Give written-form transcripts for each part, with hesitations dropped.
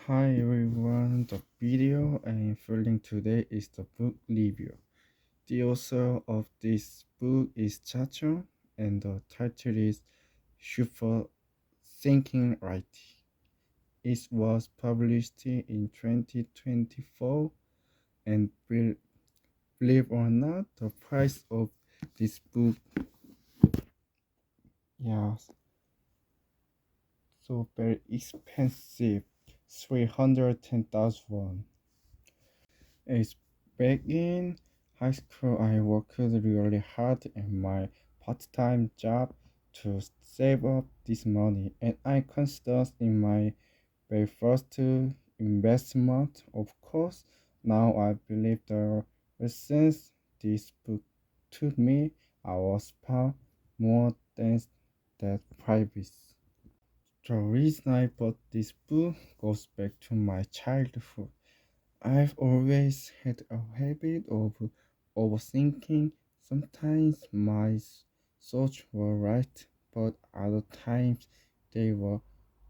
Hi everyone, the video I am filming today is the book review. The author of this book is Chacho and the title is Super Thinking Writing. It was published in 2024 and believe or not, the price of this book, yeah, so very expensive, 310,000 won. It's back in high school, I worked really hard at my part-time job to save up this money, and I considered in my very first investment. Of course, now I believe the lessons this book taught me I was far more than that price. The reason I bought this book goes back to my childhood. I've always had a habit of overthinking. Sometimes my thoughts were right, but other times they were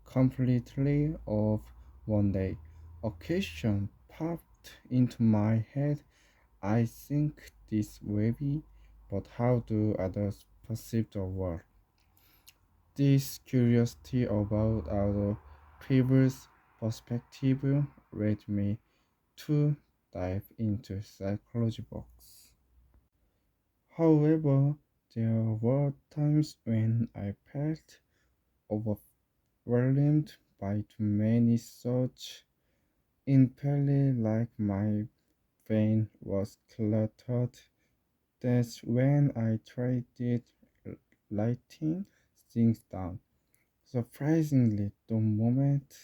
completely off. One day, a question popped into my head. I think this way, but how do others perceive the world? This curiosity about other people's perspective led me to dive into psychology books. However, there were times when I felt overwhelmed by too many thoughts. In Pele, like my brain was cluttered. That's when I tried it, writing things down. Surprisingly, the moment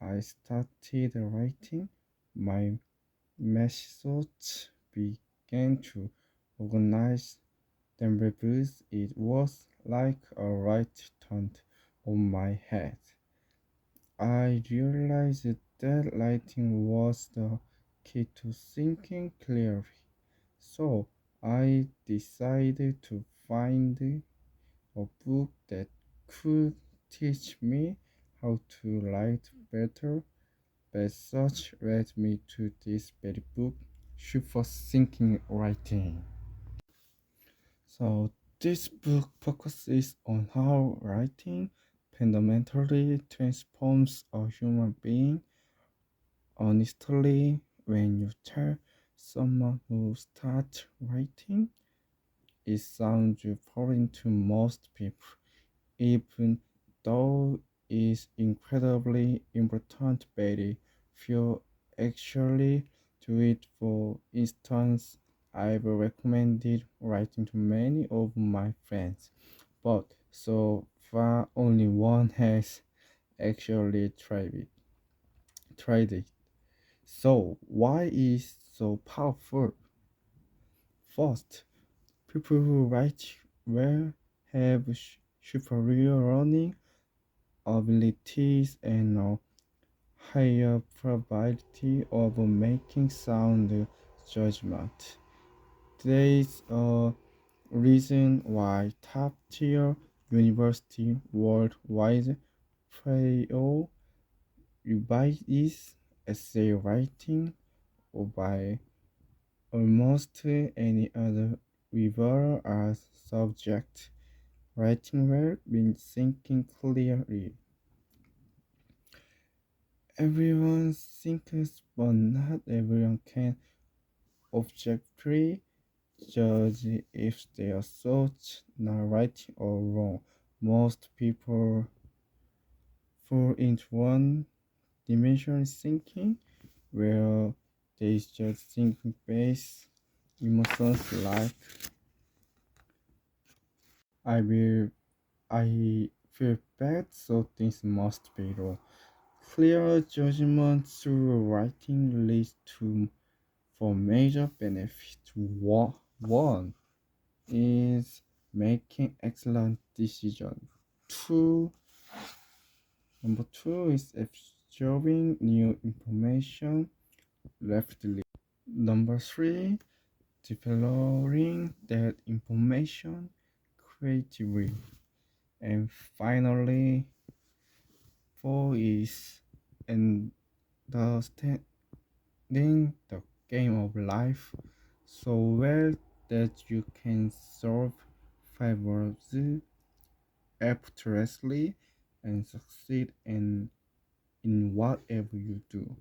I started writing, my methods began to organize themselves. It was like a light turned on my head. I realized that writing was the key to thinking clearly. So I decided to find a book that could teach me how to write better. But such led me to this very book, Super Thinking Writing. So this book focuses on how writing fundamentally transforms a human being. Honestly, when you tell someone who starts writing, it sounds foreign to most people, even though it's incredibly important. Very few actually do it. For instance, I've recommended writing to many of my friends, but so far only one has actually tried it. So why is so powerful? First, people who write well have superior learning abilities and a higher probability of making sound judgment. There is a reason why top tier university worldwide prioritize essay writing by almost any other liberal arts subject. Writing well means thinking clearly. Everyone thinks, but not everyone can objectively judge if their thoughts are right or wrong. Most people fall into one dimensional thinking where they just thinking based emotions like I will I feel bad, so things must be wrong. Clear judgment through writing leads to four major benefits. One is making excellent decisions. Two, Number two is absorbing new information rapidly. Number three, developing that information creatively. And finally, four is understanding the game of life so well that you can solve problems effortlessly and succeed in whatever you do.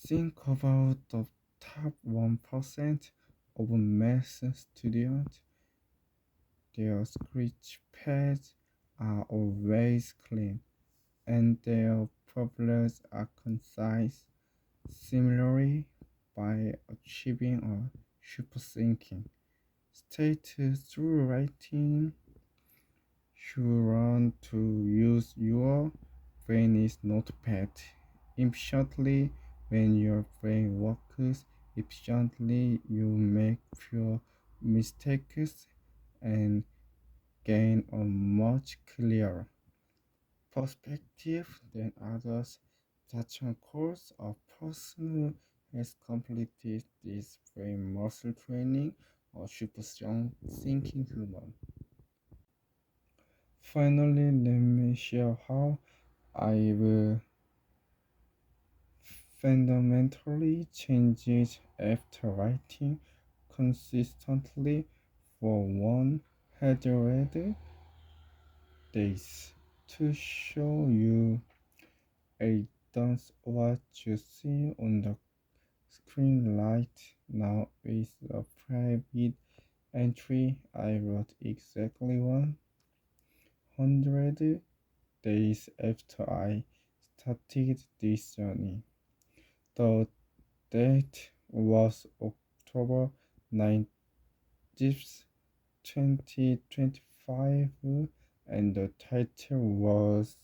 Think about the top 1% of math students. Their scratch pads are always clean and their problems are concise. Similarly, by achieving a super thinking state through writing, you learn to use your brain is notepad efficiently. When your brain works efficiently, you make fewer mistakes and gain a much clearer perspective than others. Such a course a person who has completed this brain muscle training or super strong thinking human. Finally, let me share how I've fundamentally changed after writing consistently for 100 days. To show you a dance what you see on the screen right now is a private entry. I wrote exactly 100 days after I started this journey. The date was October 19th, 2025, and the title was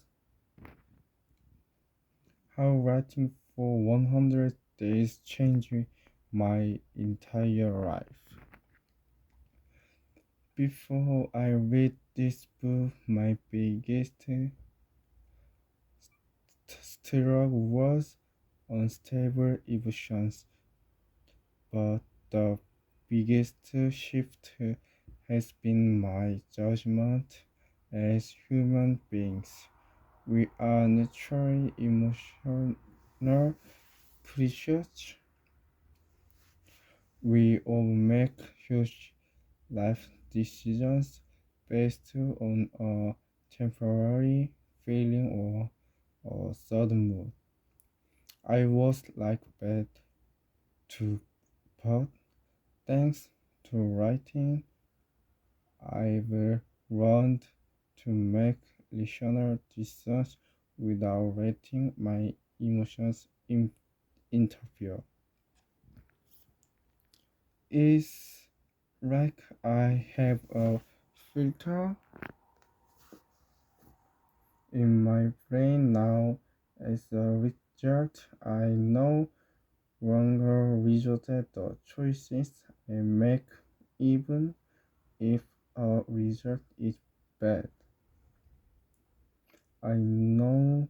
How Writing for 100 Days Changed My Entire Life. Before I read this book, my biggest struggle was unstable emotions, but the biggest shift has been my judgment as human beings. We are naturally emotional creatures. We all make huge life decisions based on a temporary feeling or a sudden mood. I was like that too, but thanks to writing, I've learned to make rational decisions without letting my emotions interfere. It's like I have a filter in my brain now. As a result, I no longer resort the choices I make, even if a result is bad. I know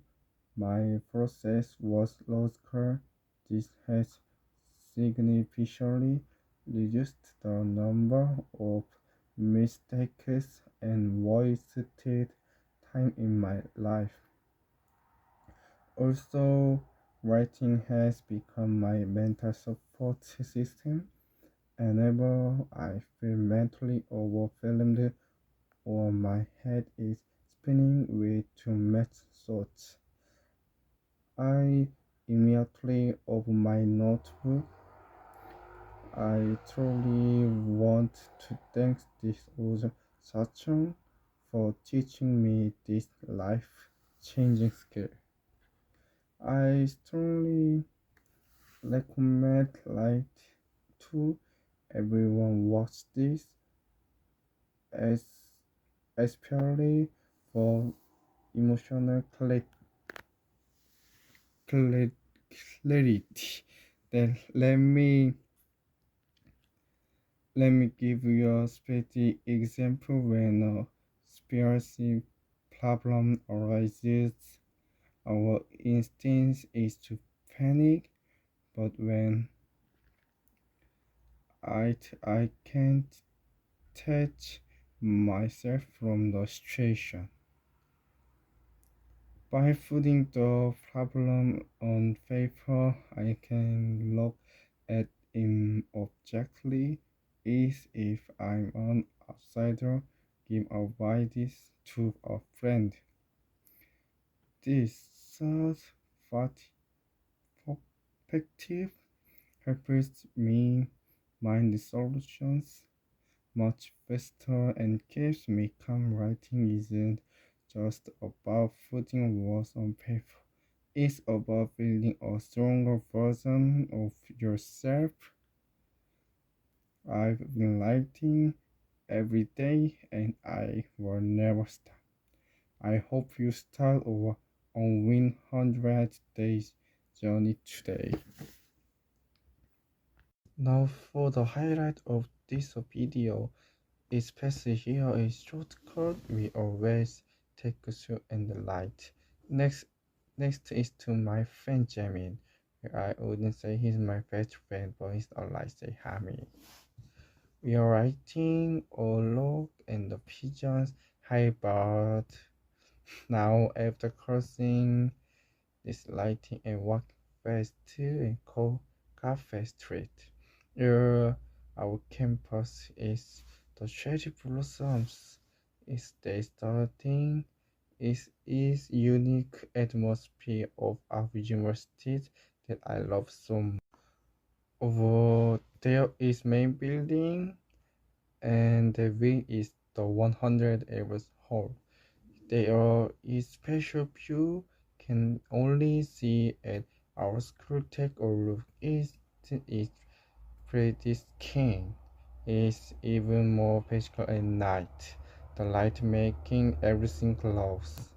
my process was logical. This has significantly reduced the number of mistakes and wasted time in my life. Also, writing has become my mental support system. Whenever I feel mentally overwhelmed or my head is spinning with too much thoughts, I immediately open my notebook. I truly want to thank this author Sachin for teaching me this life-changing skill. I strongly recommend like to everyone watch this as especially for emotional clarity. Then let me give you a specific example when a spiritual problem arises. Our instinct is to panic, but when I can't detach myself from the situation, By putting the problem on paper, I can look at it objectively. Is if I'm an outsider, give advice to a friend. This third perspective helps me find the solutions much faster and keeps me calm. Writing isn't just about putting words on paper. It's about building a stronger version of yourself. I've been writing every day and I will never stop. I hope you start our on 100 days journey today. Now for the highlight of this video. Especially here a shortcut we always take to in the light. Next is to my friend Jamin. I wouldn't say he's my best friend, but he's not like say Hami. We are writing a log and the pigeons. Hi but now after crossing this lighting and walk fast to and call Cafe Street. Our campus is the cherry blossoms. Is they starting? Is unique atmosphere of our university that I love so much. Over there is main building and the wing is the 100 hours hall. There is special view can only see at our school take or roof is pretty skin. Is even more magical at night. The light making everything glows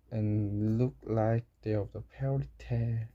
and look like they of the fairy tale.